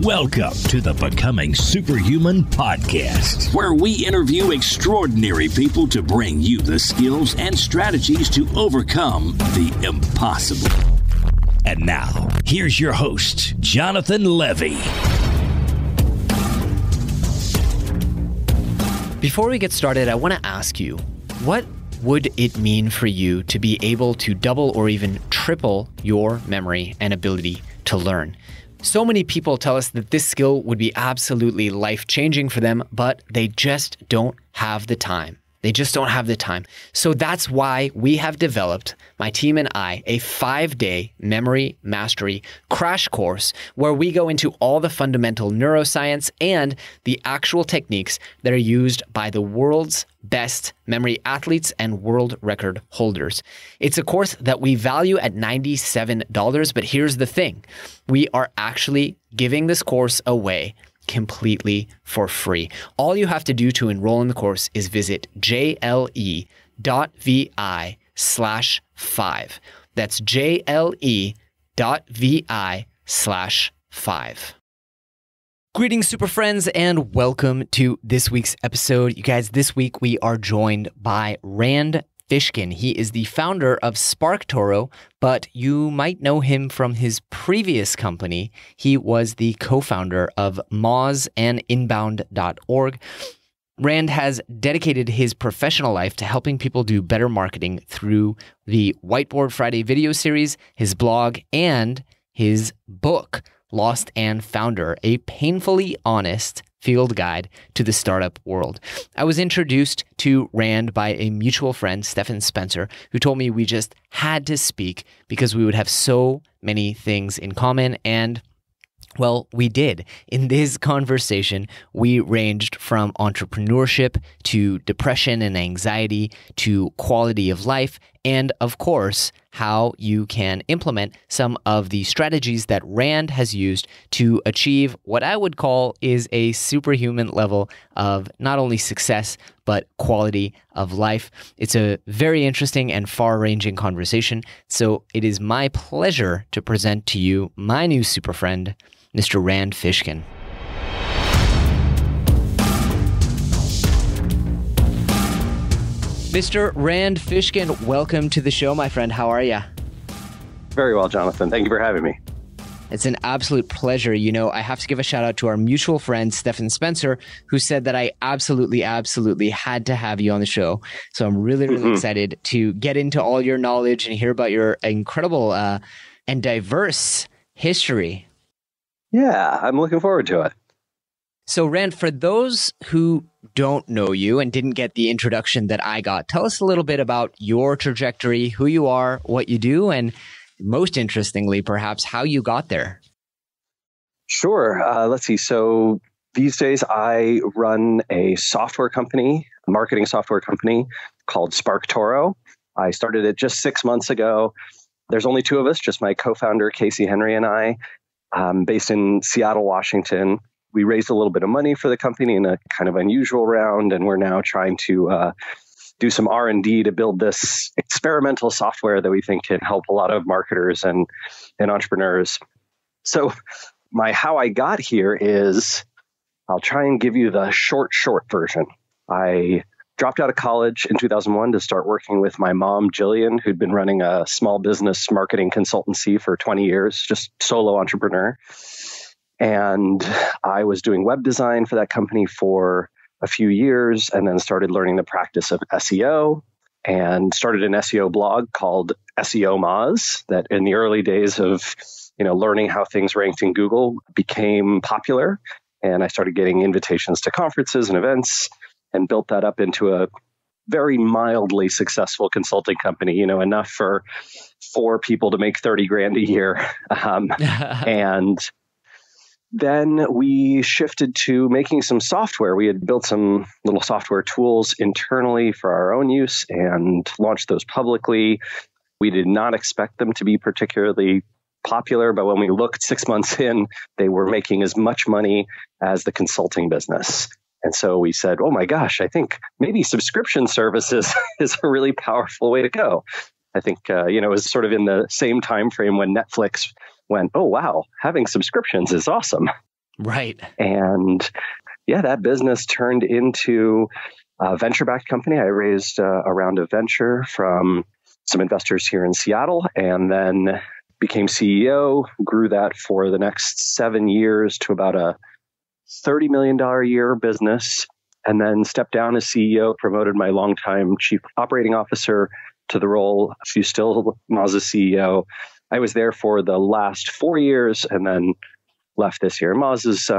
Welcome to the Becoming Superhuman podcast, where we interview extraordinary people to bring you the skills and strategies to overcome the impossible. And now, here's your host, Jonathan Levy. Before we get started, I want to ask you, what would it mean for you to be able to double or even triple your memory and ability to learn? So many people tell us that this skill would be absolutely life-changing for them, but they just don't have the time. They just don't have the time. So that's why we have developed, my team and I, a 5-day memory mastery crash course where we go into all the fundamental neuroscience and the actual techniques that are used by the world's best memory athletes and world record holders. It's a course that we value at $97, but here's the thing. We are actually giving this course away completely for free. All you have to do to enroll in the course is visit jle.vi/5. That's jle.vi/5. Greetings, Super Friends, and welcome to this week's episode. You guys, this week we are joined by Rand Fishkin. He is the founder of SparkToro, but you might know him from his previous company. He was the co-founder of Moz and Inbound.org. Rand has dedicated his professional life to helping people do better marketing through the Whiteboard Friday video series, his blog, and his book, Lost and Founder, a painfully honest field guide to the startup world. I was introduced to Rand by a mutual friend, Stephan Spencer, who told me we just had to speak because we would have so many things in common, and well, we did. In this conversation, we ranged from entrepreneurship to depression and anxiety to quality of life, and of course, how you can implement some of the strategies that Rand has used to achieve what I would call is a superhuman level of not only success, but quality of life. It's a very interesting and far-ranging conversation, so it is my pleasure to present to you my new super friend, Mr. Rand Fishkin. Mr. Rand Fishkin, welcome to the show, my friend. How are you? Very well, Jonathan. Thank you for having me. It's an absolute pleasure. You know, I have to give a shout out to our mutual friend, Stephan Spencer, who said that I absolutely had to have you on the show. So I'm really excited to get into all your knowledge and hear about your incredible and diverse history. Yeah, I'm looking forward to it. So Rand, for those who don't know you and didn't get the introduction that I got, tell us a little bit about your trajectory, who you are, what you do, and most interestingly, perhaps how you got there. Sure. Let's see. So these days I run a software company, a marketing software company called SparkToro. I started it just 6 months ago. There's only two of us, just my co-founder, Casey Henry, and I, based in Seattle, Washington. We raised a little bit of money for the company in a kind of unusual round, and we're now trying to do some R&D to build this experimental software that we think can help a lot of marketers and entrepreneurs. So how I got here is, I'll try and give you the short version. I dropped out of college in 2001 to start working with my mom, Jillian, who'd been running a small business marketing consultancy for 20 years, just solo entrepreneur. And I was doing web design for that company for a few years, and then started learning the practice of SEO and started an SEO blog called SEO Moz that in the early days of, learning how things ranked in Google became popular. And I started getting invitations to conferences and events and built that up into a very mildly successful consulting company, enough for 4 people to make 30 grand a year. And then we shifted to making some software. We had built some little software tools internally for our own use and launched those publicly. We did not expect them to be particularly popular, but when we looked 6 months in, they were making as much money as the consulting business. And so we said, oh my gosh, I think maybe subscription services is a really powerful way to go. I think, it was sort of in the same time frame when Netflix went, oh, wow, having subscriptions is awesome. Right. And yeah, that business turned into a venture-backed company. I raised a round of venture from some investors here in Seattle, and then became CEO, grew that for the next 7 years to about a $30 million a year business, and then stepped down as CEO, promoted my longtime chief operating officer to the role. She's still Moz's CEO. I was there for the last 4 years and then left this year. Moz is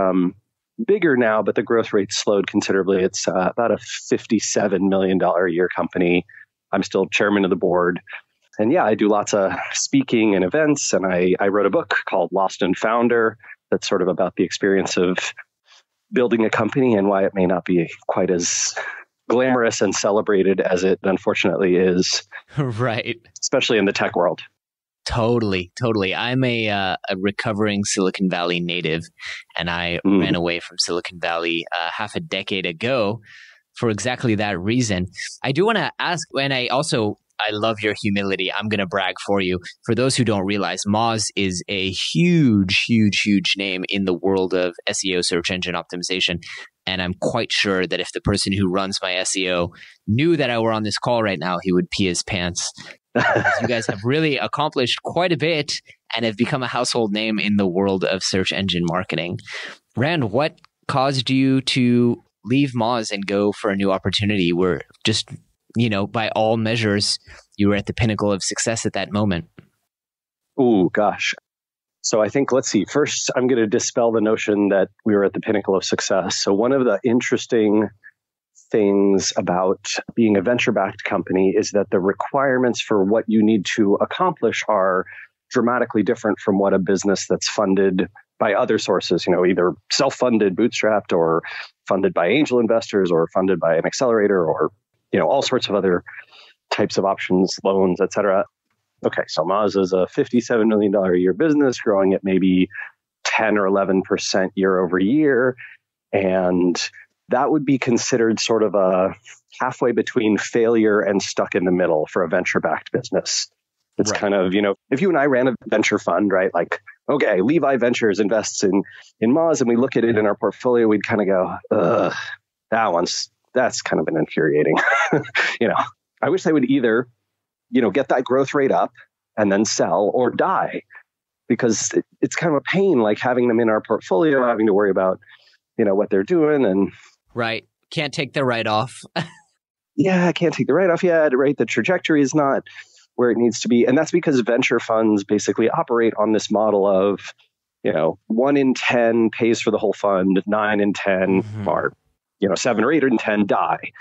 bigger now, but the growth rate slowed considerably. It's about a $57 million a year company. I'm still chairman of the board. And yeah, I do lots of speaking and events. And I wrote a book called Lost and Founder that's sort of about the experience of building a company and why it may not be quite as glamorous and celebrated as it unfortunately is. Right. Especially in the tech world. Totally. I'm a recovering Silicon Valley native, and I ran away from Silicon Valley half a decade ago for exactly that reason. I do want to ask, and I love your humility. I'm going to brag for you. For those who don't realize, Moz is a huge name in the world of SEO, search engine optimization. And I'm quite sure that if the person who runs my SEO knew that I were on this call right now, he would pee his pants. You guys have really accomplished quite a bit and have become a household name in the world of search engine marketing. Rand, what caused you to leave Moz and go for a new opportunity where just, by all measures, you were at the pinnacle of success at that moment? Oh, gosh. So I think, let's see, first, I'm going to dispel the notion that we were at the pinnacle of success. So one of the interesting things about being a venture-backed company is that the requirements for what you need to accomplish are dramatically different from what a business that's funded by other sources, either self-funded, bootstrapped, or funded by angel investors, or funded by an accelerator, or, all sorts of other types of options, loans, et cetera. Okay, so Moz is a $57 million a year business growing at maybe 10 or 11% year over year. And that would be considered sort of a halfway between failure and stuck in the middle for a venture-backed business. It's right. Kind of, if you and I ran a venture fund, right? Like, okay, Levi Ventures invests in Moz, and we look at it in our portfolio, we'd kind of go, ugh, that's kind of been infuriating. I wish they would either, get that growth rate up and then sell, or die, because it's kind of a pain, like having them in our portfolio, having to worry about, what they're doing. And right. Can't take the write-off. Yeah, I can't take the write-off yet, right? The trajectory is not where it needs to be. And that's because venture funds basically operate on this model of, 1 in 10 pays for the whole fund, 9 in 10 are, 7 or 8 in 10 die.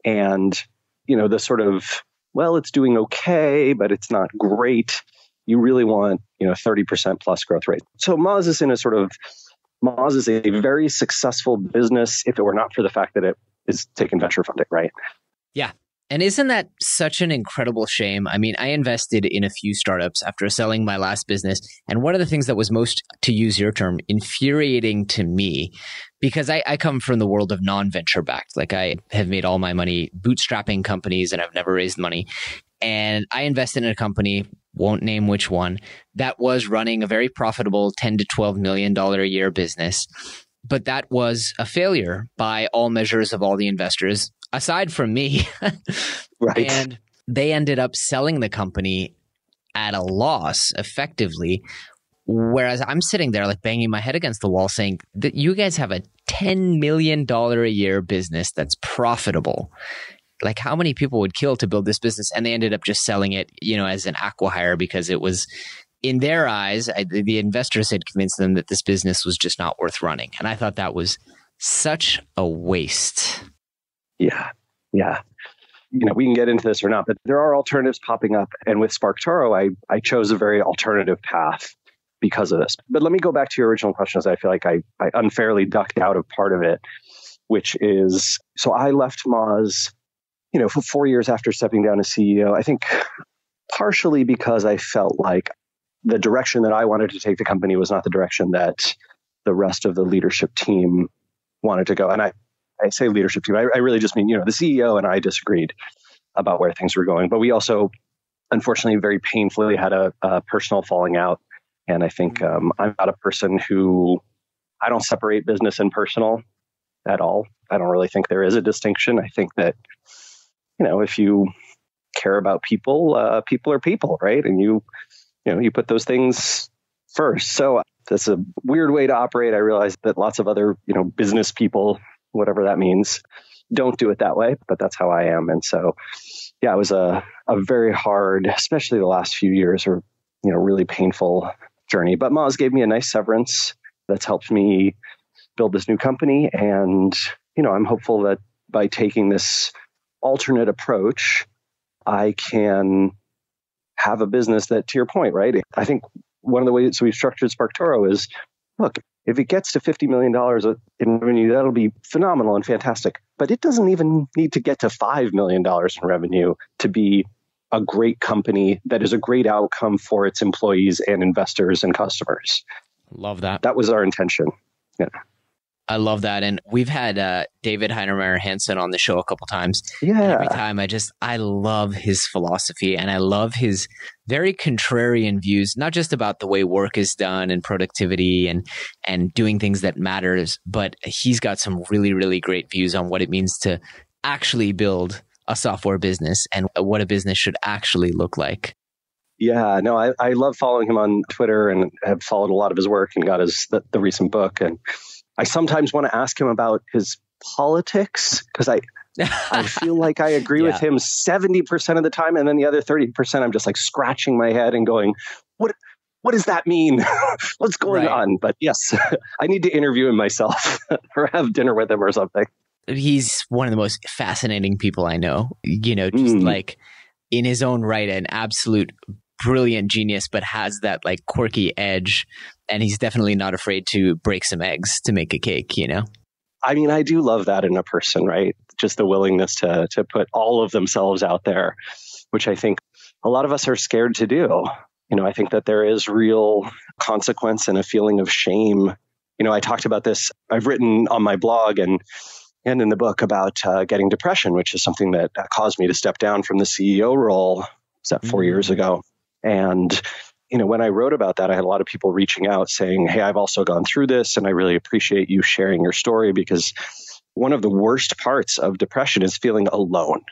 And, the sort of, well, it's doing okay, but it's not great. You really want, 30% plus growth rate. So Moz is a very successful business if it were not for the fact that it is taking venture funding, right? Yeah. And isn't that such an incredible shame? I mean, I invested in a few startups after selling my last business. And one of the things that was most, to use your term, infuriating to me, because I come from the world of non-venture backed. Like, I have made all my money bootstrapping companies and I've never raised money. And I invested in a company, won't name which one, that was running a very profitable $10 to $12 million a year business. But that was a failure by all measures of all the investors, aside from me. Right. And they ended up selling the company at a loss, effectively. Whereas I'm sitting there like banging my head against the wall saying that you guys have a $10 million a year business that's profitable. Like, how many people would kill to build this business? And they ended up just selling it, as an acqui-hire, because it was, in their eyes, the investors had convinced them that this business was just not worth running. And I thought that was such a waste. Yeah. We can get into this or not, but there are alternatives popping up. And with SparkToro, I chose a very alternative path because of this. But let me go back to your original question, as I feel like I unfairly ducked out of part of it, which is, so I left Moz, for 4 years after stepping down as CEO, I think partially because I felt like the direction that I wanted to take the company was not the direction that the rest of the leadership team wanted to go. And I say leadership team, I really just mean, the CEO and I disagreed about where things were going. But we also, unfortunately, very painfully had a personal falling out. And I think I'm not a person who I don't separate business and personal at all. I don't really think there is a distinction. I think that, if you care about people, people are people, right? And you put those things first. So that's a weird way to operate. I realize that lots of other, business people, whatever that means, don't do it that way, but that's how I am. And so, yeah, it was a very hard, especially the last few years, or, really painful journey. But Moz gave me a nice severance that's helped me build this new company. And, I'm hopeful that by taking this alternate approach, I can have a business that, to your point, right? I think one of the ways we've structured SparkToro is, look, if it gets to $50 million in revenue, that'll be phenomenal and fantastic. But it doesn't even need to get to $5 million in revenue to be a great company that is a great outcome for its employees and investors and customers. Love that. That was our intention. Yeah. I love that. And we've had David Heiner Hansen on the show a couple times. Yeah. And every time I love his philosophy, and I love his very contrarian views, not just about the way work is done and productivity and doing things that matters, but he's got some really, really great views on what it means to actually build a software business and what a business should actually look like. Yeah, no, I love following him on Twitter and have followed a lot of his work and got the recent book. And I sometimes want to ask him about his politics because I feel like I agree with him 70% of the time. And then the other 30%, I'm just like scratching my head and going, what does that mean? What's going on? But yes, I need to interview him myself or have dinner with him or something. He's one of the most fascinating people I know, just like in his own right, an absolute brilliant genius, but has that like quirky edge. And he's definitely not afraid to break some eggs to make a cake, I mean, I do love that in a person, right? Just the willingness to put all of themselves out there, which I think a lot of us are scared to do. I think that there is real consequence and a feeling of shame. I talked about this. I've written on my blog and in the book about getting depression, which is something that caused me to step down from the CEO role. Was that 4 years ago? And when I wrote about that, I had a lot of people reaching out saying, hey, I've also gone through this and I really appreciate you sharing your story, because one of the worst parts of depression is feeling alone,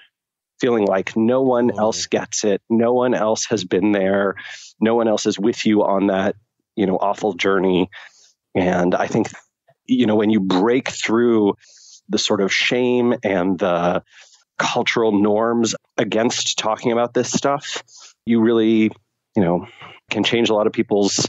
feeling like no one else gets it. No one else has been there. No one else is with you on that, awful journey. And I think, when you break through the sort of shame and the cultural norms against talking about this stuff, you really, can change a lot of people's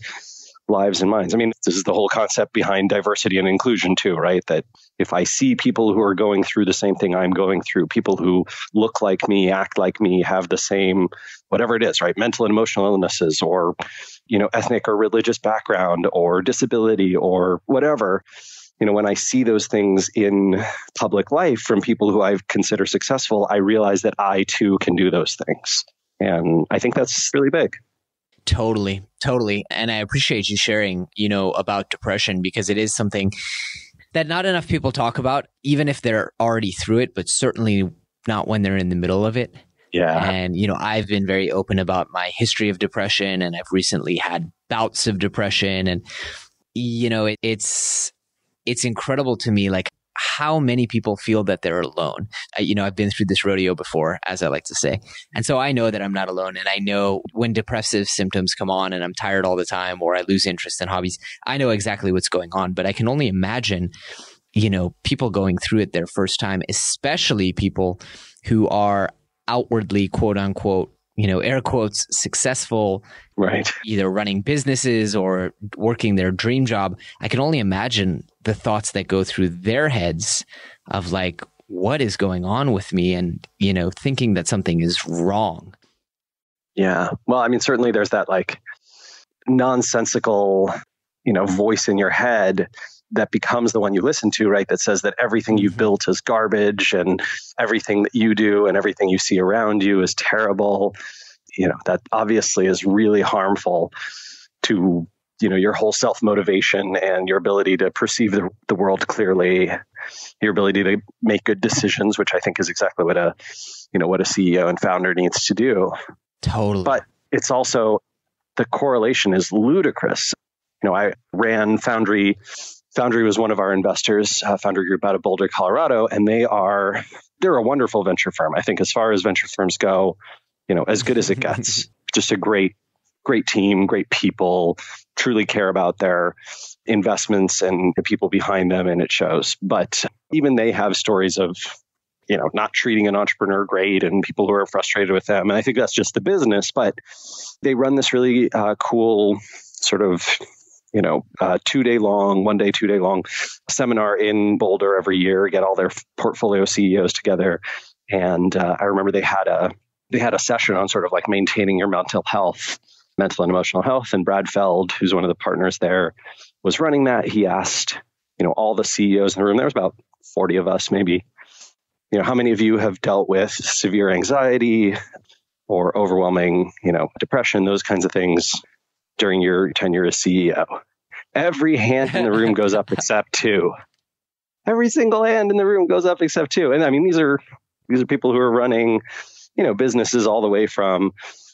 lives and minds. I mean, this is the whole concept behind diversity and inclusion too, right? That if I see people who are going through the same thing I'm going through, people who look like me, act like me, have the same, whatever it is, right? Mental and emotional illnesses or, ethnic or religious background or disability or whatever. When I see those things in public life from people who I consider successful, I realize that I too can do those things. And I think that's really big. Totally. And I appreciate you sharing, about depression, because it is something that not enough people talk about, even if they're already through it, but certainly not when they're in the middle of it. Yeah. And, I've been very open about my history of depression, and I've recently had bouts of depression. And, it's incredible to me, like how many people feel that they're alone. I've been through this rodeo before, as I like to say. And so I know that I'm not alone. And I know when depressive symptoms come on and I'm tired all the time, or I lose interest in hobbies, I know exactly what's going on. But I can only imagine, people going through it their first time, especially people who are outwardly, quote unquote, air quotes, successful, right? Either running businesses or working their dream job. I can only imagine the thoughts that go through their heads of like, what is going on with me? And, thinking that something is wrong. Yeah. Well, I mean, certainly there's that like nonsensical, voice in your head that becomes the one you listen to, right? That says that everything you've built is garbage and everything that you do and everything you see around you is terrible. That obviously is really harmful to, your whole self-motivation and your ability to perceive the world clearly, your ability to make good decisions, which I think is exactly what a CEO and founder needs to do. Totally. But it's also, the correlation is ludicrous. I ran Foundry Foundry was one of our investors, Foundry Group out of Boulder, Colorado, and they're a wonderful venture firm. I think as far as venture firms go, as good as it gets. Just a great team, great people, truly care about their investments and the people behind them, and it shows. But even they have stories of, not treating an entrepreneur great and people who are frustrated with them. And I think that's just the business, but they run this really cool sort of, 2-day long, 1 day, 2-day long seminar in Boulder every year, get all their portfolio CEOs together. And I remember they had a session on sort of like maintaining your mental and emotional health. And Brad Feld, who's one of the partners there, was running that. He asked, all the CEOs in the room, there was about 40 of us maybe, how many of you have dealt with severe anxiety or overwhelming, depression, those kinds of things during your tenure as CEO? Every hand in the room goes up except two. Every single hand in the room goes up except two. And I mean, these are people who are running, businesses all the way from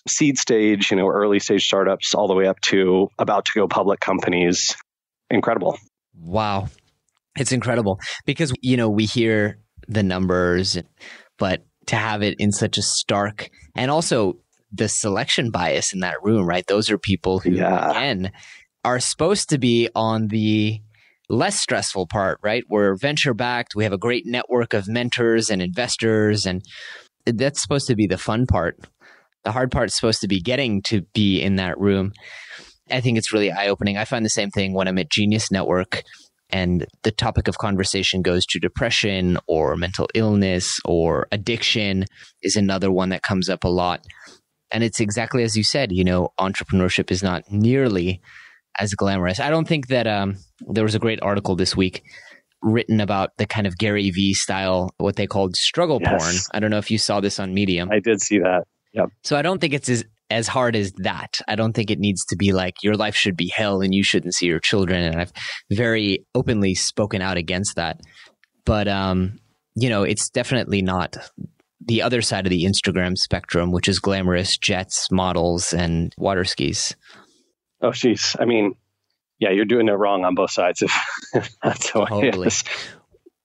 seed stage, early stage startups, all the way up to about to go public companies. Incredible. Wow. It's incredible because, we hear the numbers, but to have it in such a stark, and also the selection bias in that room, right? Those are people who, again, are supposed to be on the less stressful part, right? We're venture backed. We have a great network of mentors and investors, and that's supposed to be the fun part. The hard part is supposed to be getting to be in that room. I think it's really eye-opening. I find the same thing when I'm at Genius Network and the topic of conversation goes to depression or mental illness or addiction is another one that comes up a lot. And it's exactly as you said, entrepreneurship is not nearly as glamorous. I don't think that there was a great article this week written about the kind of Gary Vee style, what they called struggle porn. I don't know if you saw this on Medium. I did see that. Yep. So I don't think it's as hard as that. I don't think it needs to be like your life should be hell and you shouldn't see your children. And I've very openly spoken out against that. But, it's definitely not the other side of the Instagram spectrum, which is glamorous jets, models, and water skis. Oh, geez. I mean, yeah, you're doing it wrong on both sides if that's how it is.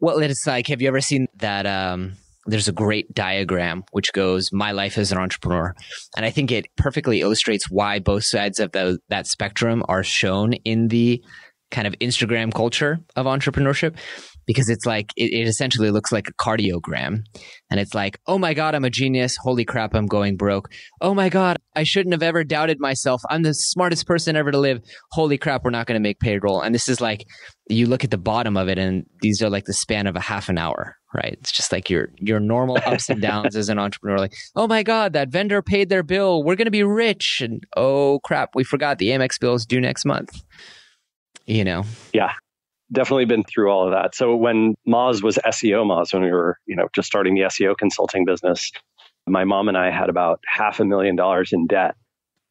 Well, it's like, have you ever seen that? There's a great diagram which goes, my life as an entrepreneur. And I think it perfectly illustrates why both sides of that spectrum are shown in the kind of Instagram culture of entrepreneurship. Because it's like, it essentially looks like a cardiogram. And it's like, oh my God, I'm a genius. Holy crap, I'm going broke. Oh my God, I shouldn't have ever doubted myself. I'm the smartest person ever to live. Holy crap, we're not going to make payroll. And this is like, you look at the bottom of it and these are like the span of a half an hour, right? It's just like your normal ups and downs as an entrepreneur. Like, oh my God, that vendor paid their bill. We're going to be rich. And oh crap, we forgot the Amex bill is due next month. Yeah. Definitely been through all of that. So when Moz was SEO Moz, when we were, just starting the SEO consulting business, my mom and I had about $500,000 in debt.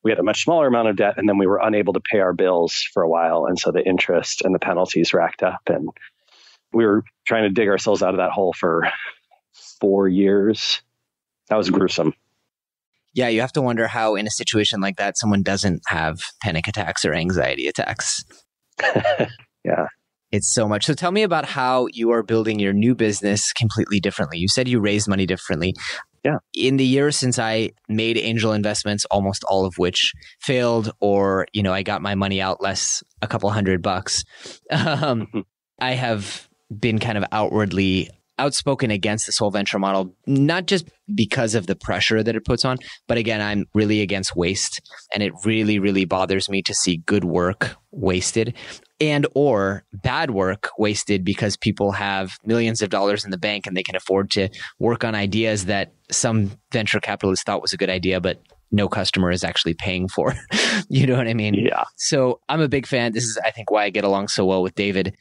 We had a much smaller amount of debt, and then we were unable to pay our bills for a while. And so the interest and the penalties racked up, and we were trying to dig ourselves out of that hole for 4 years. That was gruesome. Yeah, you have to wonder how in a situation like that, someone doesn't have panic attacks or anxiety attacks. Yeah. It's so much. So tell me about how you are building your new business completely differently. You said you raised money differently. Yeah. In the years since I made angel investments, almost all of which failed, or, I got my money out less, a couple $100. I have been kind of outwardly outspoken against this whole venture model, not just because of the pressure that it puts on, but again, I'm really against waste. And it really, really bothers me to see good work wasted and or bad work wasted because people have millions of dollars in the bank and they can afford to work on ideas that some venture capitalists thought was a good idea, but no customer is actually paying for. You know what I mean? Yeah. So I'm a big fan. This is, I think, why I get along so well with David.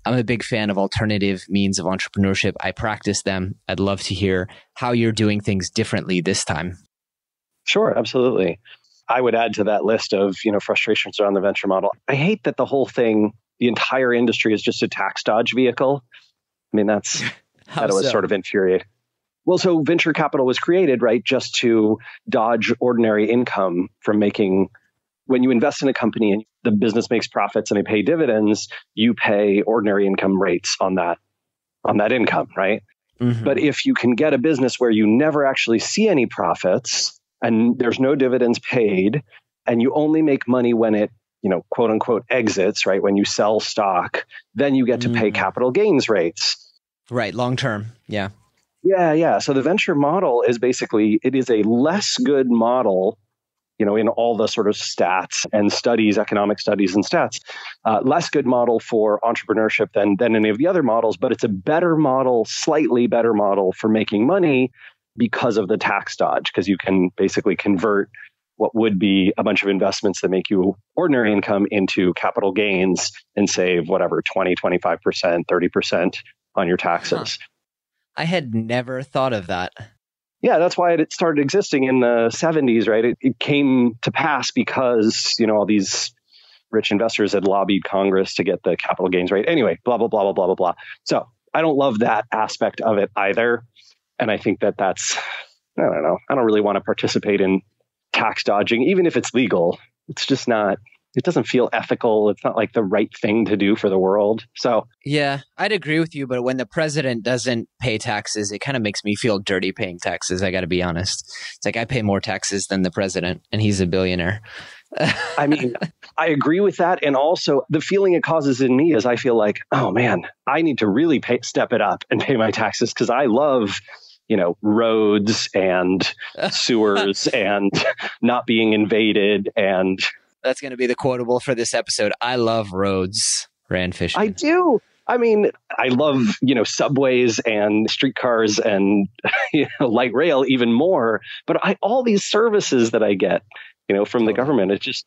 I'm a big fan of alternative means of entrepreneurship. I practice them. I'd love to hear how you're doing things differently this time. Sure, absolutely. I would add to that list of, frustrations around the venture model. I hate that the whole thing, the entire industry is just a tax dodge vehicle. I mean, that was sort of infuriating. Well, so venture capital was created, right, just to dodge ordinary income from making when you invest in a company and the business makes profits and they pay dividends, you pay ordinary income rates on that income, right? Mm-hmm. But if you can get a business where you never actually see any profits and there's no dividends paid, and you only make money when it, quote unquote, exits, right? When you sell stock, then you get to pay capital gains rates. Right. Long term. Yeah. Yeah. So the venture model is basically, it is a less good model, in all the sort of stats and studies, economic studies and stats, less good model for entrepreneurship than any of the other models, but it's a better model, slightly better model for making money because of the tax dodge, because you can basically convert what would be a bunch of investments that make you ordinary income into capital gains and save whatever, 20, 25%, 30% on your taxes. Huh. I had never thought of that. Yeah, that's why it started existing in the 70s, right? It came to pass because, all these rich investors had lobbied Congress to get the capital gains rate. Anyway, blah, blah, blah, blah, blah, blah, blah. So I don't love that aspect of it either. And I think that's, I don't know, I don't really want to participate in tax dodging, even if it's legal. It's just not, it doesn't feel ethical. It's not like the right thing to do for the world. So yeah, I'd agree with you. But when the president doesn't pay taxes, it kind of makes me feel dirty paying taxes. I got to be honest. It's like I pay more taxes than the president and he's a billionaire. I mean, I agree with that. And also the feeling it causes in me is I feel like, oh man, I need to really step it up and pay my taxes because I love roads and sewers and not being invaded. And that's going to be the quotable for this episode. I love roads, Rand Fishkin. I do. I mean, I love, subways and streetcars and light rail even more. But all these services that I get, from the government, it's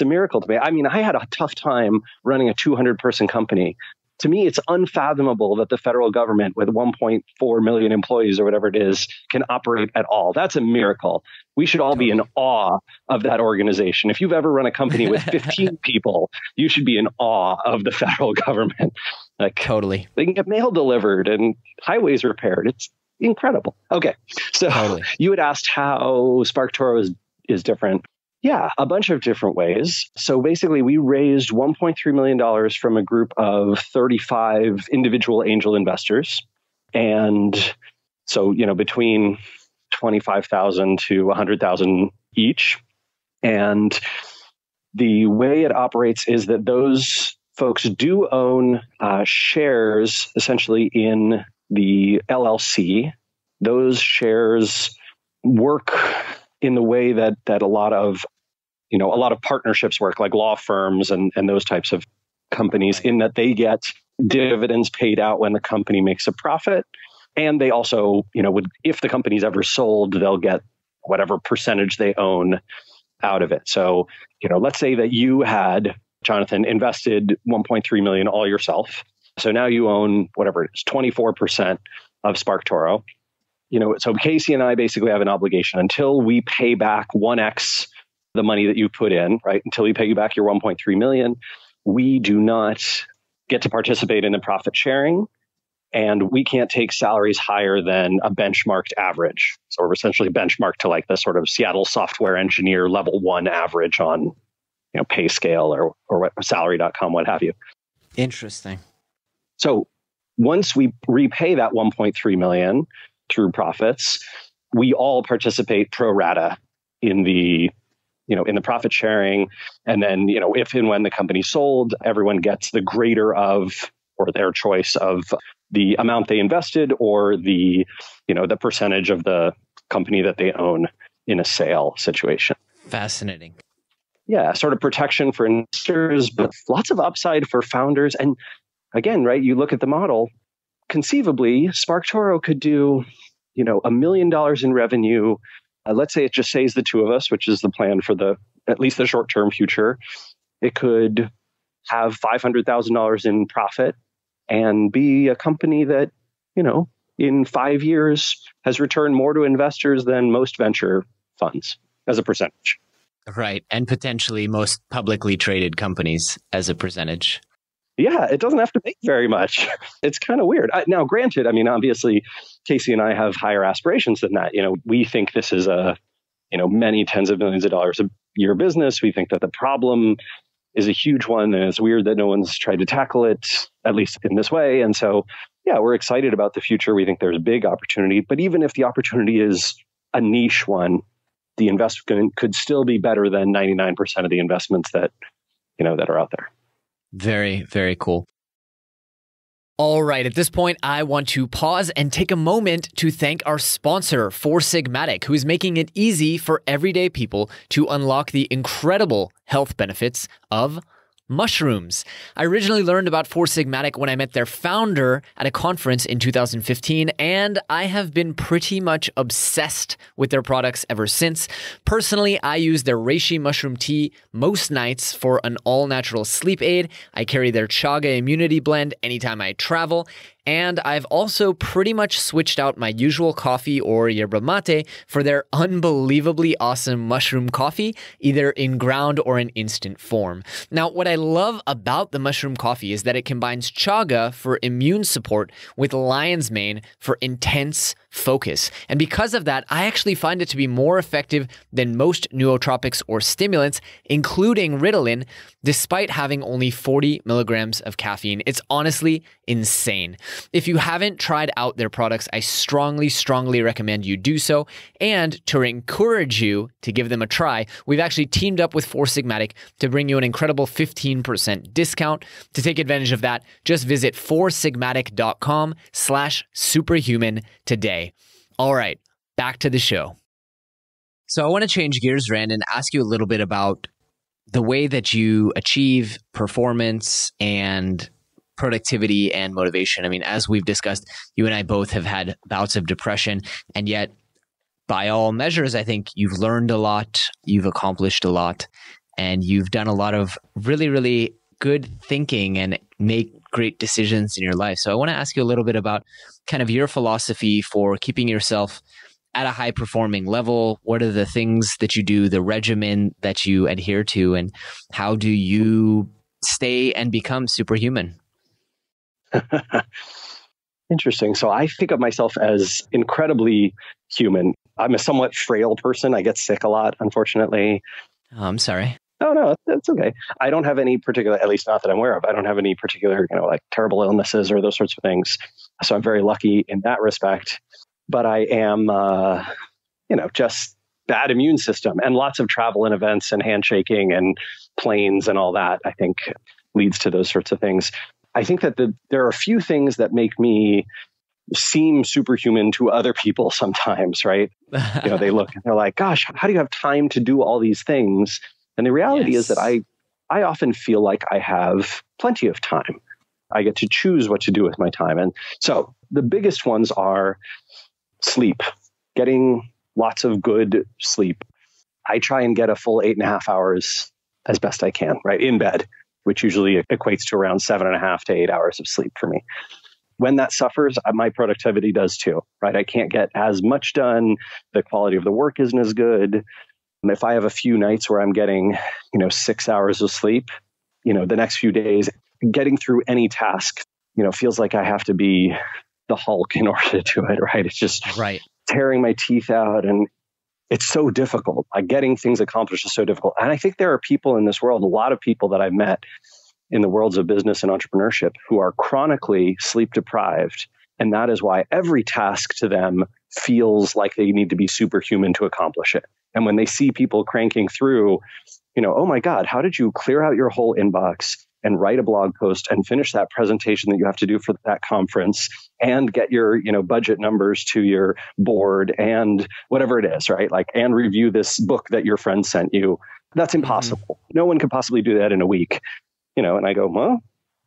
a miracle to me. I mean, I had a tough time running a 200-person company. To me, it's unfathomable that the federal government with 1.4 million employees or whatever it is can operate at all. That's a miracle. We should all be in awe of that organization. If you've ever run a company with 15 people, you should be in awe of the federal government. Like, totally. They can get mail delivered and highways repaired. It's incredible. Okay. So You had asked how SparkToro is different. Yeah, a bunch of different ways. So basically, we raised $1.3 million from a group of 35 individual angel investors. And so, between 25,000 to 100,000 each. And the way it operates is that those folks do own shares essentially in the LLC. Those shares work in the way that a lot of partnerships work, like law firms and those types of companies, in that they get dividends paid out when the company makes a profit. And they also, if the company's ever sold, they'll get whatever percentage they own out of it. So, let's say that you had, Jonathan, invested 1.3 million all yourself. So now you own whatever it is, 24% of SparkToro. So Casey and I basically have an obligation until we pay back 1x the money that you put in, right? Until we pay you back your 1.3 million, we do not get to participate in the profit sharing, and we can't take salaries higher than a benchmarked average. So we're essentially benchmarked to like the sort of Seattle software engineer level 1 average on, pay scale or what, salary.com, what have you. Interesting. So once we repay that 1.3 million through profits, we all participate pro rata in the profit sharing. And then, if and when the company sold, everyone gets the greater of, or their choice of, the amount they invested or the percentage of the company that they own in a sale situation. Fascinating. Yeah, sort of protection for investors, but lots of upside for founders. And again, right, you look at the model, conceivably, SparkToro could do, $1 million in revenue. Let's say it just saves the two of us, which is the plan for at least the short-term future. It could have $500,000 in profit and be a company that, in 5 years has returned more to investors than most venture funds as a percentage. Right. And potentially most publicly traded companies as a percentage. Yeah, it doesn't have to make very much. It's kind of weird. Now, granted, obviously, Casey and I have higher aspirations than that. We think this is many tens of millions of dollars year business. We think that the problem is a huge one, and it's weird that no one's tried to tackle it, at least in this way. And so, yeah, we're excited about the future. We think there's a big opportunity, but even if the opportunity is a niche one, the investment could still be better than 99% of the investments that are out there. Very, very cool. All right, at this point, I want to pause and take a moment to thank our sponsor, Four Sigmatic, who is making it easy for everyday people to unlock the incredible health benefits of mushrooms. I originally learned about Four Sigmatic when I met their founder at a conference in 2015, and I have been pretty much obsessed with their products ever since. Personally, I use their reishi mushroom tea most nights for an all-natural sleep aid. I carry their chaga immunity blend anytime I travel. And I've also pretty much switched out my usual coffee or yerba mate for their unbelievably awesome mushroom coffee, either in ground or in instant form. Now, what I love about the mushroom coffee is that it combines chaga for immune support with lion's mane for intense focus. And because of that, I actually find it to be more effective than most nootropics or stimulants, including Ritalin, despite having only 40 milligrams of caffeine. It's honestly insane. If you haven't tried out their products, I strongly, strongly recommend you do so. And to encourage you to give them a try, we've actually teamed up with Four Sigmatic to bring you an incredible 15% discount. To take advantage of that, just visit foursigmatic.com/superhuman today. All right, back to the show. So I want to change gears, Rand, and ask you a little bit about the way that you achieve performance and productivity and motivation. I mean, as we've discussed, you and I both have had bouts of depression, and yet by all measures, I think you've learned a lot, you've accomplished a lot, and you've done a lot of really, really good thinking and make great decisions in your life. So I want to ask you a little bit about kind of your philosophy for keeping yourself at a high performing level. What are the things that you do, the regimen that you adhere to, and how do you stay and become superhuman? Interesting. So I think of myself as incredibly human. I'm a somewhat frail person. I get sick a lot, unfortunately. Oh, I'm sorry. No, that's okay. I don't have any particular, at least not that I'm aware of, I don't have any particular, like terrible illnesses or those sorts of things. So I'm very lucky in that respect. But I am, just bad immune system, and lots of travel and events and handshaking and planes and all that, I think leads to those sorts of things. I think that there are a few things that make me seem superhuman to other people sometimes, right? They look and they're like, gosh, how do you have time to do all these things? And the reality is that I often feel like I have plenty of time. I get to choose what to do with my time. And so the biggest ones are sleep, getting lots of good sleep. I try and get a full 8.5 hours as best I can, right? In bed, which usually equates to around 7.5 to 8 hours of sleep for me. When that suffers, my productivity does too, right? I can't get as much done. The quality of the work isn't as good. If I have a few nights where I'm getting, 6 hours of sleep, the next few days, getting through any task, feels like I have to be the Hulk in order to do it, right? It's just tearing my teeth out, and it's so difficult. Getting things accomplished is so difficult. And I think there are people in this world, a lot of people that I've met in the worlds of business and entrepreneurship who are chronically sleep deprived. And that is why every task to them feels like they need to be superhuman to accomplish it. And when they see people cranking through, oh my God, how did you clear out your whole inbox and write a blog post and finish that presentation that you have to do for that conference and get your, budget numbers to your board and whatever it is, right? And review this book that your friend sent you. That's impossible. No one could possibly do that in a week, and I go, well,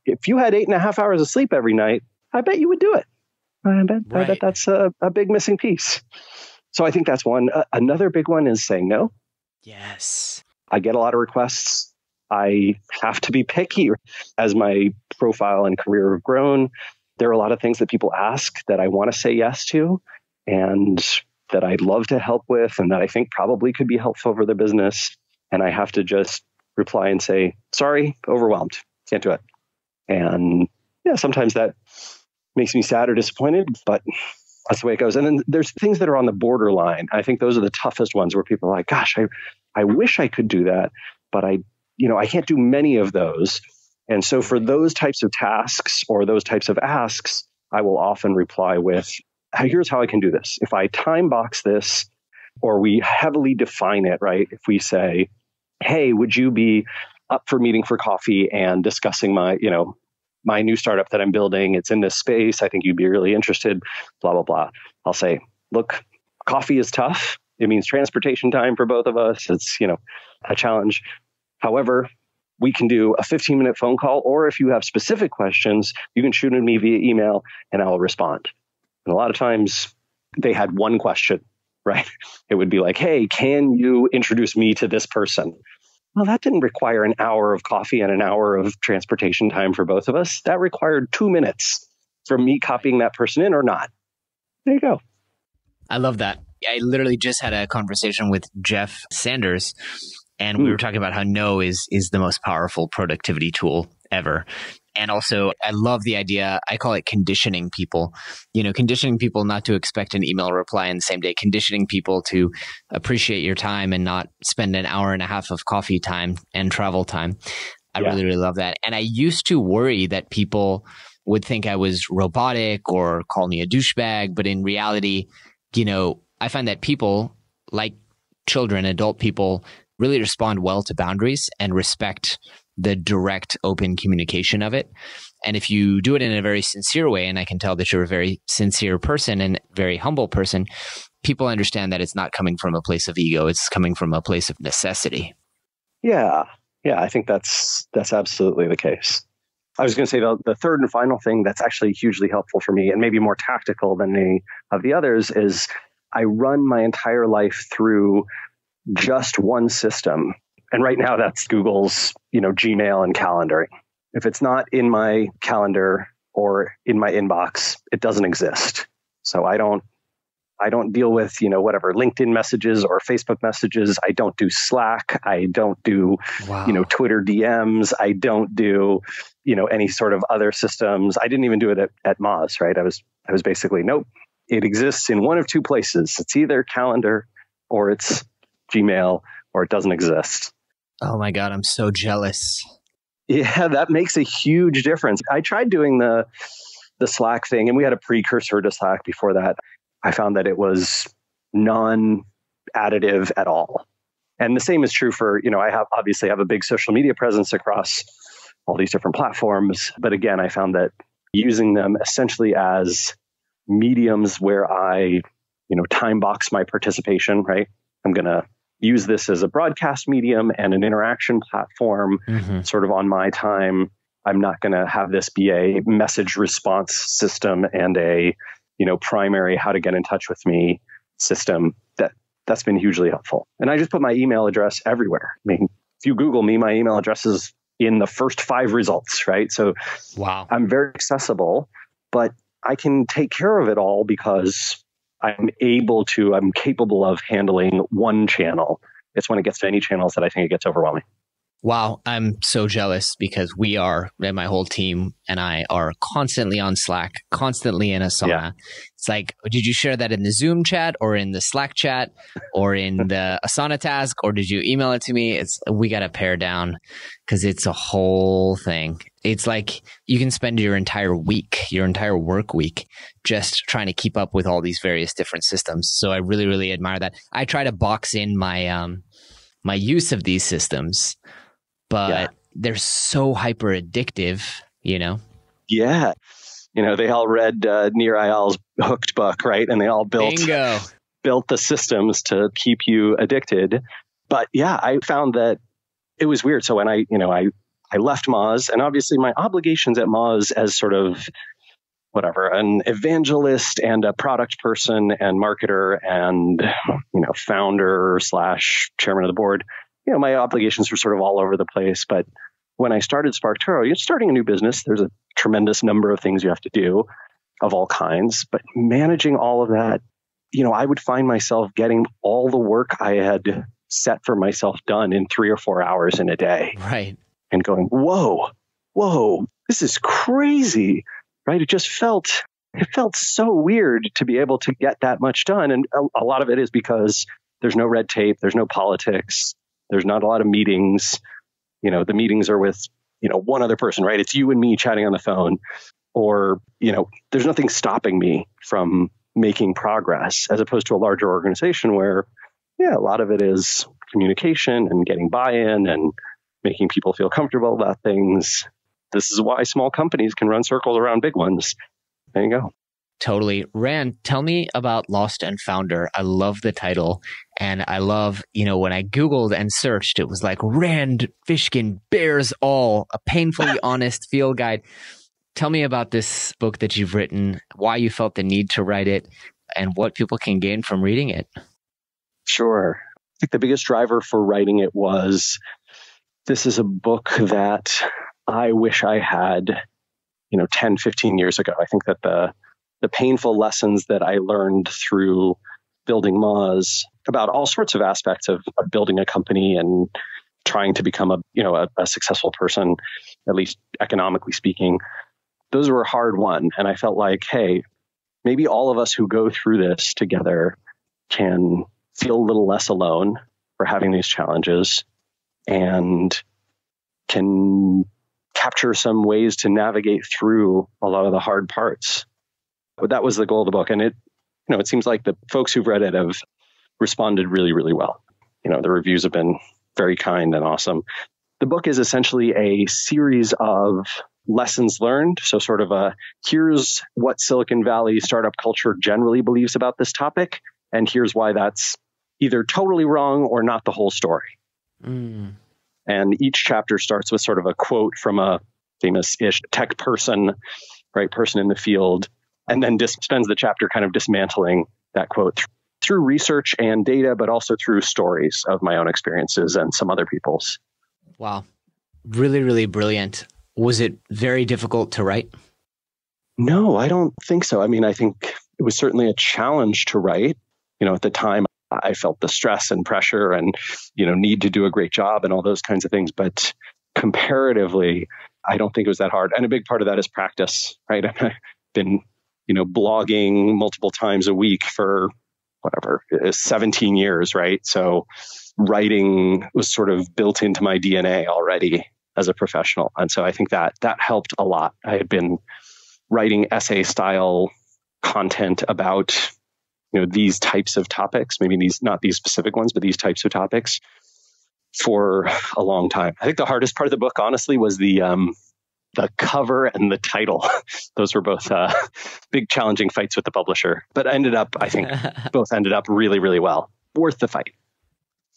if you had 8.5 hours of sleep every night, I bet you would do it. I bet that's a big missing piece. So I think that's one. Another big one is saying no. Yes. I get a lot of requests. I have to be picky. As my profile and career have grown, there are a lot of things that people ask that I want to say yes to and that I'd love to help with and that I think probably could be helpful for their business. And I have to just reply and say, sorry, overwhelmed. Can't do it. And sometimes that makes me sad or disappointed, but that's the way it goes. And then there's things that are on the borderline. I think those are the toughest ones where people are like, gosh, I I wish I could do that, but I can't do many of those. And so for those types of tasks or those types of asks, I will often reply with, here's how I can do this. If I time box this, or we heavily define it, right? If we say, hey, would you be up for meeting for coffee and discussing my new startup that I'm building? It's in this space. I think you'd be really interested, blah, blah, blah. I'll say, look, coffee is tough. It means transportation time for both of us. It's, a challenge. However, we can do a 15-minute phone call, or if you have specific questions, you can shoot at me via email and I will respond. And a lot of times they had one question, right? It would be like, hey, can you introduce me to this person? Well, that didn't require an hour of coffee and an hour of transportation time for both of us. That required 2 minutes from me copying that person in or not. There you go. I love that. I literally just had a conversation with Jeff Sanders, and we were talking about how no is the most powerful productivity tool ever. And also, I love the idea, I call it conditioning people, conditioning people not to expect an email reply in the same day, conditioning people to appreciate your time and not spend an hour and a half of coffee time and travel time. I really, really love that. And I used to worry that people would think I was robotic or call me a douchebag. But in reality, I find that people, like children, adult people, really respond well to boundaries and respect the direct, open communication of it. And if you do it in a very sincere way, and I can tell that you're a very sincere person and very humble person, people understand that it's not coming from a place of ego. It's coming from a place of necessity. Yeah. I think that's absolutely the case. I was going to say the third and final thing that's actually hugely helpful for me and maybe more tactical than any of the others is I run my entire life through just one system. And right now that's Google's, Gmail and calendaring. If it's not in my calendar or in my inbox, it doesn't exist. So I don't deal with, whatever LinkedIn messages or Facebook messages. I don't do Slack. I don't do, Twitter DMs. I don't do, any sort of other systems. I didn't even do it at Moz, right? I was basically, nope. It exists in one of two places. It's either calendar or it's Gmail or it doesn't exist. Oh my God, I'm so jealous. Yeah, that makes a huge difference. I tried doing the Slack thing, and we had a precursor to Slack before that. I found that it was non-additive at all. And the same is true for, I obviously have a big social media presence across all these different platforms. But again, I found that using them essentially as mediums where I, time box my participation, right? I'm going to use this as a broadcast medium and an interaction platform sort of on my time. I'm not going to have this be a message response system and a, primary how to get in touch with me system. That's been hugely helpful. And I just put my email address everywhere. I mean, if you Google me, my email address is in the first 5 results, right? So wow, I'm very accessible, but I can take care of it all because I'm capable of handling one channel. It's when it gets to any channels that I think it gets overwhelming. Wow, I'm so jealous because my whole team and I are constantly on Slack, constantly in Asana. Yeah. It's like, did you share that in the Zoom chat or in the Slack chat or in the Asana task, or did you email it to me? We got to pare down because it's a whole thing. It's like you can spend your entire work week just trying to keep up with all these various different systems. So I really, really admire that. I try to box in my my use of these systems, but they're so hyper addictive, Yeah. They all read Nir Eyal's Hooked book, right? And they all built the systems to keep you addicted. But yeah, I found that it was weird. So when I left Moz, and obviously my obligations at Moz as sort of an evangelist and a product person and marketer and, founder / chairman of the board, my obligations were sort of all over the place. But when I started SparkToro, you're starting a new business. There's a tremendous number of things you have to do of all kinds, but managing all of that, I would find myself getting all the work I had set for myself done in 3 or 4 hours in a day. Right. And going, whoa, this is crazy, right? It felt so weird to be able to get that much done. And a lot of it is because there's no red tape, there's no politics. There's not a lot of meetings. The meetings are with, one other person, right? It's you and me chatting on the phone. Or, there's nothing stopping me from making progress, as opposed to a larger organization where, a lot of it is communication and getting buy-in and making people feel comfortable about things. This is why small companies can run circles around big ones. There you go. Totally. Rand, tell me about Lost and Founder. I love the title. And I love, when I Googled and searched, it was like Rand Fishkin Bears All, a painfully honest field guide. Tell me about this book that you've written, why you felt the need to write it, and what people can gain from reading it. Sure. I think the biggest driver for writing it was, this is a book that I wish I had, 10, 15 years ago. I think that the painful lessons that I learned through building Moz about all sorts of aspects of building a company and trying to become a successful person, at least economically speaking, those were hard won. And I felt like, hey, maybe all of us who go through this together can feel a little less alone for having these challenges and can capture some ways to navigate through a lot of the hard parts. But that was the goal of the book. And it seems like the folks who've read it have responded really, really well. The reviews have been very kind and awesome. The book is essentially a series of lessons learned. So sort of here's what Silicon Valley startup culture generally believes about this topic. And here's why that's either totally wrong or not the whole story. And each chapter starts with sort of a quote from a famous-ish tech person, right, person in the field, and then spends the chapter kind of dismantling that quote through research and data, but also through stories of my own experiences and some other people's. Wow. Really, really brilliant. Was it very difficult to write? No, I don't think so. I mean, I think it was certainly a challenge to write. At the time, I felt the stress and pressure and, need to do a great job and all those kinds of things. But comparatively, I don't think it was that hard. And a big part of that is practice, right? I've been, blogging multiple times a week for 17 years, right? So writing was sort of built into my DNA already as a professional. And so I think that helped a lot. I had been writing essay style content about, these types of topics, maybe not these specific ones, but these types of topics for a long time. I think the hardest part of the book, honestly, was the cover and the title. Those were both big challenging fights with the publisher, but I think both ended up really, really well. Worth the fight.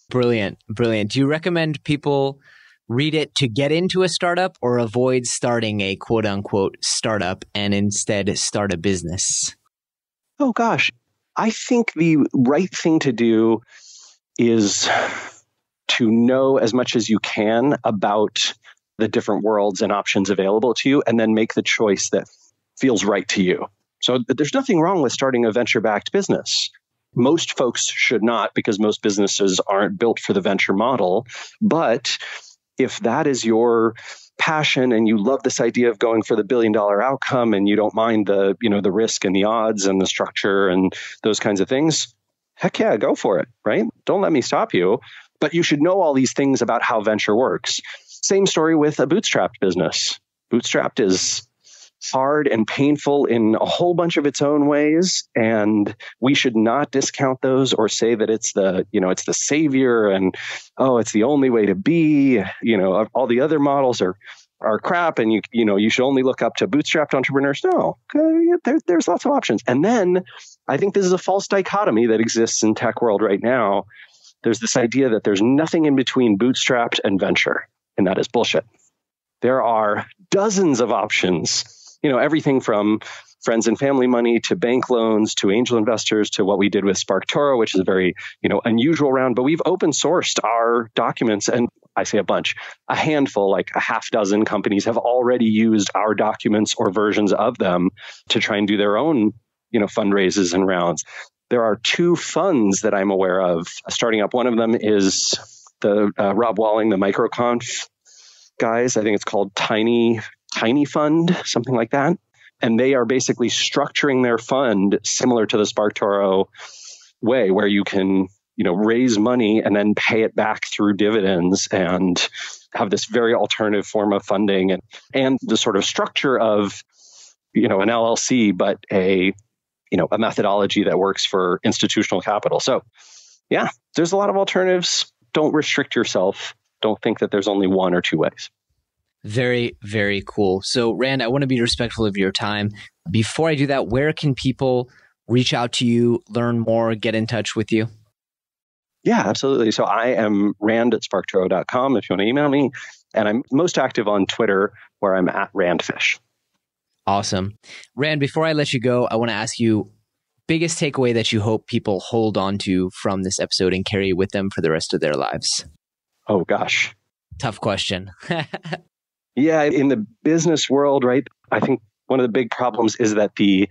Brilliant. Brilliant. Do you recommend people read it to get into a startup or avoid starting a quote unquote startup and instead start a business? Oh gosh. I think the right thing to do is to know as much as you can about the different worlds and options available to you, and then make the choice that feels right to you. So there's nothing wrong with starting a venture-backed business. Most folks should not, because most businesses aren't built for the venture model. But if that is your passion and you love this idea of going for the $1 billion outcome and you don't mind the risk and the odds and the structure and those kinds of things, heck yeah, go for it, right? Don't let me stop you. But you should know all these things about how venture works. Same story with a bootstrapped business. Bootstrapped is hard and painful in a whole bunch of its own ways, and we should not discount those or say that it's the savior and it's the only way to be. All the other models are crap, and you should only look up to bootstrapped entrepreneurs. No, there's lots of options. And then I think this is a false dichotomy that exists in tech world right now. There's this idea that there's nothing in between bootstrapped and venture, and that is bullshit. There are dozens of options. Everything from friends and family money to bank loans to angel investors to what we did with SparkToro, which is a very, unusual round. But we've open sourced our documents, and I say a handful, like a half dozen companies have already used our documents or versions of them to try and do their own, fundraises and rounds. There are 2 funds that I'm aware of starting up. One of them is the Rob Walling, the MicroConf guys. I think it's called Tiny Fund, something like that. And they are basically structuring their fund similar to the SparkToro way, where you can, raise money and then pay it back through dividends and have this very alternative form of funding and the sort of structure of, an LLC, but a methodology that works for institutional capital. So yeah, there's a lot of alternatives. Don't restrict yourself. Don't think that there's only one or two ways. Very, very cool. So Rand, I want to be respectful of your time. Before I do that, where can people reach out to you, learn more, get in touch with you? Yeah, absolutely. So I am rand@sparktoro.com if you want to email me. And I'm most active on Twitter where I'm at randfish. Awesome. Rand, before I let you go, I want to ask you, biggest takeaway that you hope people hold on to from this episode and carry with them for the rest of their lives? Oh, gosh. Tough question. Yeah, in the business world, right? I think one of the big problems is that the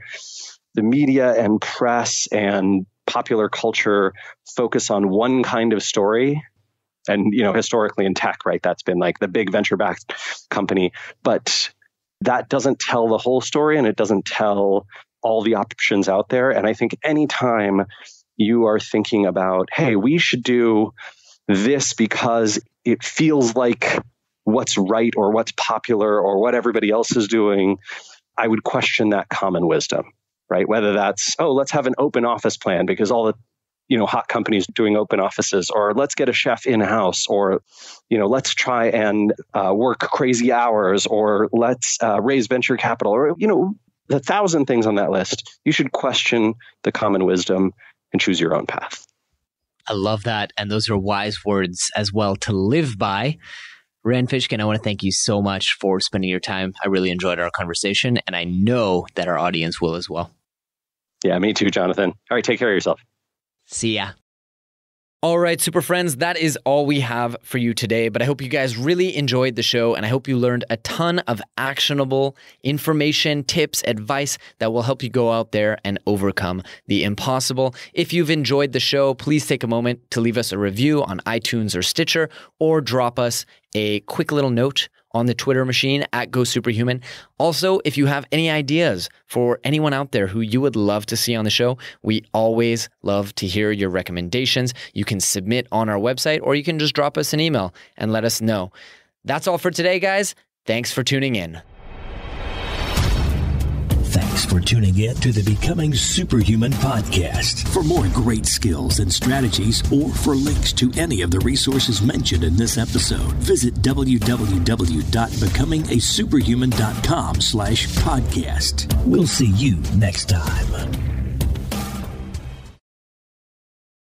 media and press and popular culture focus on one kind of story. And, historically in tech, right, that's been like the big venture-backed company. But that doesn't tell the whole story and it doesn't tell all the options out there. And I think anytime you are thinking about, hey, we should do this because it feels like what's right or what's popular or what everybody else is doing, I would question that common wisdom, right? Whether that's, let's have an open office plan because all the hot companies doing open offices, or let's get a chef in-house, or, let's try and work crazy hours, or let's raise venture capital, or, the 1,000 things on that list. You should question the common wisdom and choose your own path. I love that. And those are wise words as well to live by. Rand Fishkin, I want to thank you so much for spending your time. I really enjoyed our conversation, and I know that our audience will as well. Yeah, me too, Jonathan. All right, take care of yourself. See ya. All right, super friends, that is all we have for you today, but I hope you guys really enjoyed the show, and I hope you learned a ton of actionable information, tips, advice that will help you go out there and overcome the impossible. If you've enjoyed the show, please take a moment to leave us a review on iTunes or Stitcher, or drop us a quick little note on the Twitter machine at GoSuperHuman. Also, if you have any ideas for anyone out there who you would love to see on the show, we always love to hear your recommendations. You can submit on our website, or you can just drop us an email and let us know. That's all for today, guys. Thanks for tuning in. Thanks for tuning in to the Becoming Superhuman podcast. For more great skills and strategies, or for links to any of the resources mentioned in this episode, visit www.becomingasuperhuman.com/podcast. We'll see you next time.